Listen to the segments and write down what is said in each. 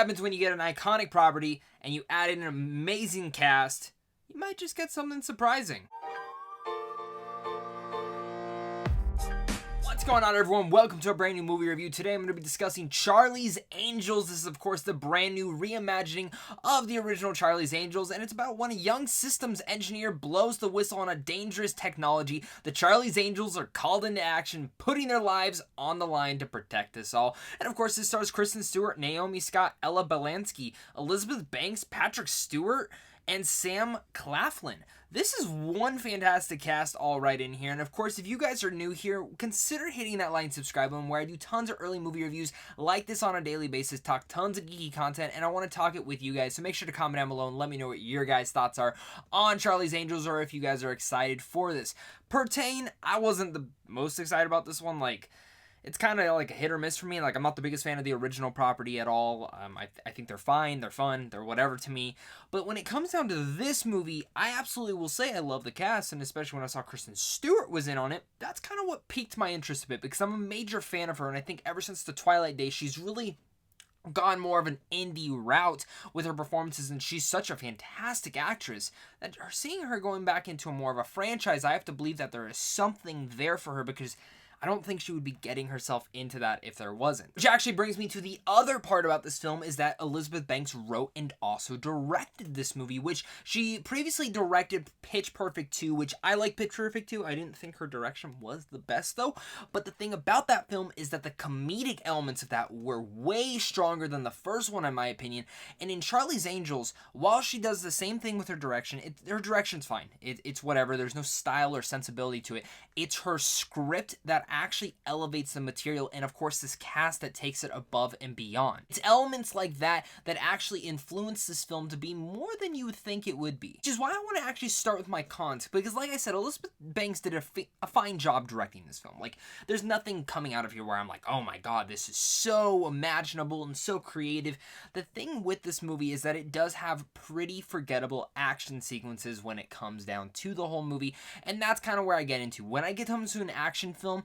happens when you get an iconic property and you add in an amazing cast. You might just get something surprising. What's going on, everyone? Welcome to a brand new movie review. Today I'm going to be discussing Charlie's Angels. This is, of course, the brand new reimagining of the original Charlie's Angels, and it's about when a young systems engineer blows the whistle on a dangerous technology. The Charlie's Angels are called into action, putting their lives on the line to protect us all. And of course, this stars Kristen Stewart, Naomi Scott, Ella Bansky, Elizabeth Banks, Patrick Stewart, and Sam Claflin. This is one fantastic cast all right in here. And of course, if you guys are new here, consider hitting that like and subscribe button, where I do tons of early movie reviews like this on a daily basis, talk tons of geeky content, and I want to talk it with you guys. So make sure to comment down below and let me know what your guys' thoughts are on Charlie's Angels, or if you guys are excited for this. Pertain, I wasn't the most excited about this one. It's kind of like a hit or miss for me. I'm not the biggest fan of the original property at all. I think they're fine, they're fun, they're whatever to me. But when it comes down to this movie, I absolutely will say I love the cast, and especially when I saw Kristen Stewart was in on it, that's kind of what piqued my interest a bit, because I'm a major fan of her, and I think ever since the Twilight days, she's really gone more of an indie route with her performances, and she's such a fantastic actress that seeing her going back into more of a franchise, I have to believe that there is something there for her, because I don't think she would be getting herself into that if there wasn't. Which actually brings me to the other part about this film, is that Elizabeth Banks wrote and also directed this movie, which she previously directed Pitch Perfect 2, which I like Pitch Perfect 2. I didn't think her direction was the best though, but the thing about that film is that the comedic elements of that were way stronger than the first one in my opinion. And in Charlie's Angels, while she does the same thing with her direction, her direction's fine. It's whatever, there's no style or sensibility to it. It's her script that actually elevates the material, and of course this cast that takes it above and beyond. It's elements like that that actually influence this film to be more than you would think it would be. Which is why I want to actually start with my cons, because like I said, Elizabeth Banks did a fine job directing this film. There's nothing coming out of here where I'm like, oh my god, this is so imaginable and so creative. The thing with this movie is that it does have pretty forgettable action sequences when it comes down to the whole movie, and that's kind of where I get into. When I get to an action film,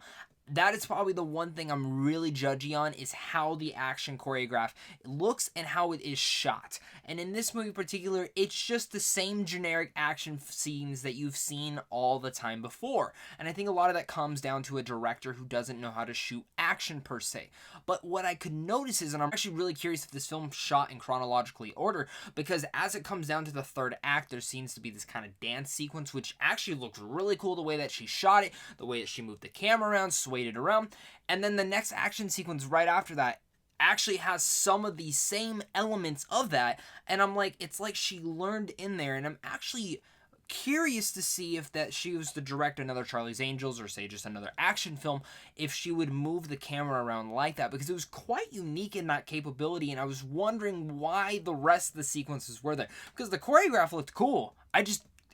that is probably the one thing I'm really judgy on, is how the action choreograph looks and how it is shot. And in this movie in particular, it's just the same generic action scenes that you've seen all the time before. And I think a lot of that comes down to a director who doesn't know how to shoot action per se. But what I could notice is, and I'm actually really curious if this film shot in chronologically order, because as it comes down to the third act, there seems to be this kind of dance sequence, which actually looks really cool, the way that she shot it, the way that she moved the camera around, swayed it around, and then the next action sequence right after that actually has some of the same elements of that, and I'm like, it's like she learned in there, and I'm actually curious to see if that she was to direct another Charlie's Angels, or say just another action film, if she would move the camera around like that, because it was quite unique in that capability, and I was wondering why the rest of the sequences were there, because the choreograph looked cool.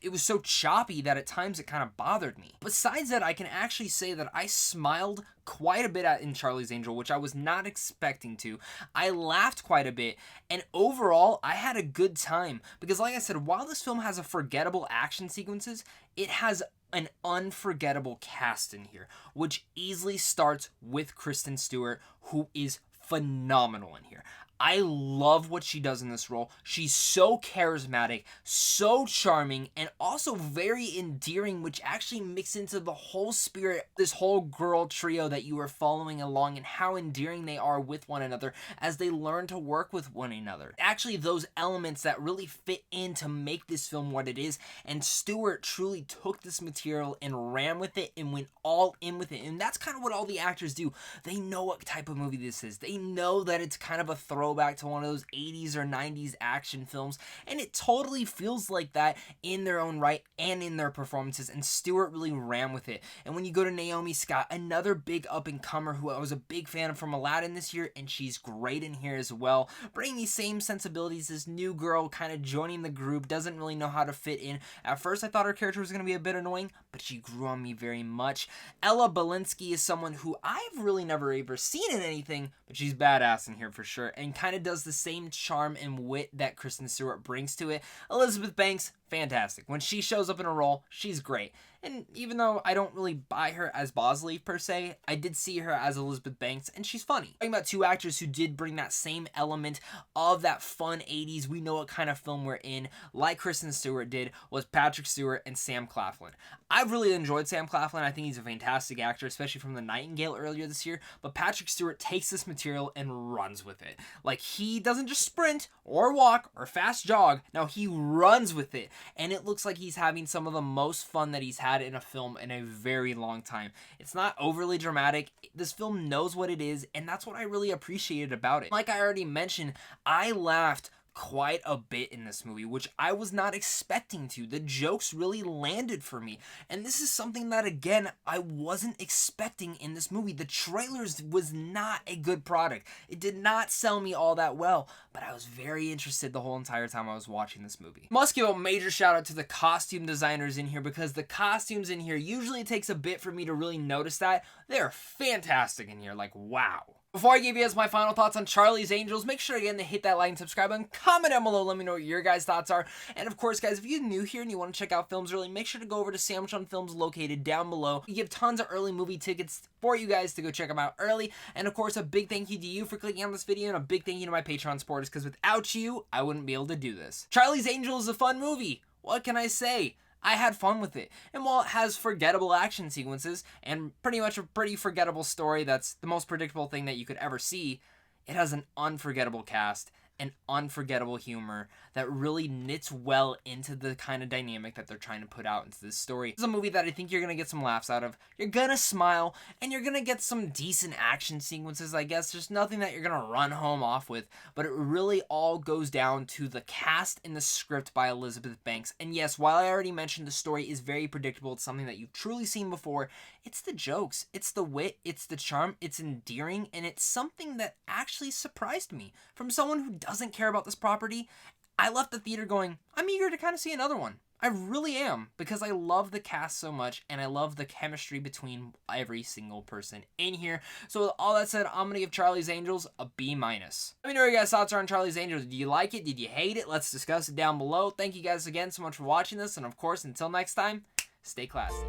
It was so choppy that at times it kind of bothered me. Besides that, I can actually say that I smiled quite a bit in Charlie's Angel, which I was not expecting to. I laughed quite a bit, and overall, I had a good time. Because like I said, while this film has a forgettable action sequences, it has an unforgettable cast in here, which easily starts with Kristen Stewart, who is phenomenal in here. I love what she does in this role. She's so charismatic, so charming, and also very endearing, which actually mixes into the whole spirit, this whole girl trio that you are following along, and how endearing they are with one another as they learn to work with one another. Actually, those elements that really fit in to make this film what it is, and Stewart truly took this material and ran with it and went all in with it, and that's kind of what all the actors do. They know what type of movie this is. They know that it's kind of a throwback to one of those 80s or 90s action films, and it totally feels like that in their own right and in their performances, and Stewart really ran with it. And when you go to Naomi Scott, another big up-and-comer who I was a big fan of from Aladdin this year, and she's great in here as well, bringing these same sensibilities. This new girl kind of joining the group, doesn't really know how to fit in. At first I thought her character was going to be a bit annoying, but she grew on me very much. Ella Bansky is someone who I've really never ever seen in anything, but she's badass in here for sure, and kind of does the same charm and wit that Kristen Stewart brings to it. Elizabeth Banks, fantastic. When she shows up in a role, she's great. And even though I don't really buy her as Bosley per se, I did see her as Elizabeth Banks, and she's funny. Talking about two actors who did bring that same element of that fun 80s, we know what kind of film we're in, like Kristen Stewart did, was Patrick Stewart and Sam Claflin. I've really enjoyed Sam Claflin. I think he's a fantastic actor, especially from The Nightingale earlier this year, but Patrick Stewart takes this material and runs with it. Like, he doesn't just sprint or walk or fast jog. No, he runs with it, and it looks like he's having some of the most fun that he's had in a film in a very long time. It's not overly dramatic. This film knows what it is, and that's what I really appreciated about it. Like I already mentioned, I laughed quite a bit in this movie, which I was not expecting to. The jokes really landed for me, and this is something that, again, I wasn't expecting in this movie. The trailers was not a good product. It did not sell me all that well, but I was very interested the whole entire time I was watching this movie. Must give a major shout out to the costume designers in here, because the costumes in here, usually it takes a bit for me to really notice that. They're fantastic in here, like wow. Before I give you guys my final thoughts on Charlie's Angels, make sure again to hit that like and subscribe button, comment down below, let me know what your guys' thoughts are. And of course, guys, if you're new here and you want to check out films early, make sure to go over to Sandwich on Films located down below. We give tons of early movie tickets for you guys to go check them out early. And of course, a big thank you to you for clicking on this video, and a big thank you to my Patreon supporters, because without you, I wouldn't be able to do this. Charlie's Angels is a fun movie. What can I say? I had fun with it, and while it has forgettable action sequences and pretty much a pretty forgettable story that's the most predictable thing that you could ever see, it has an unforgettable cast and unforgettable humor that really knits well into the kind of dynamic that they're trying to put out into this story. This is a movie that I think you're gonna get some laughs out of, you're gonna smile, and you're gonna get some decent action sequences, I guess. There's nothing that you're gonna run home off with, but it really all goes down to the cast and the script by Elizabeth Banks. And yes, while I already mentioned the story is very predictable, it's something that you've truly seen before, it's the jokes, it's the wit, it's the charm, it's endearing, and it's something that actually surprised me. From someone who doesn't care about this property, I left the theater going, I'm eager to kind of see another one. I really am, because I love the cast so much, and I love the chemistry between every single person in here. So with all that said, I'm going to give Charlie's Angels a B-. Let me know what your guys' thoughts are on Charlie's Angels. Did you like it? Did you hate it? Let's discuss it down below. Thank you guys again so much for watching this, and of course, until next time, stay classy.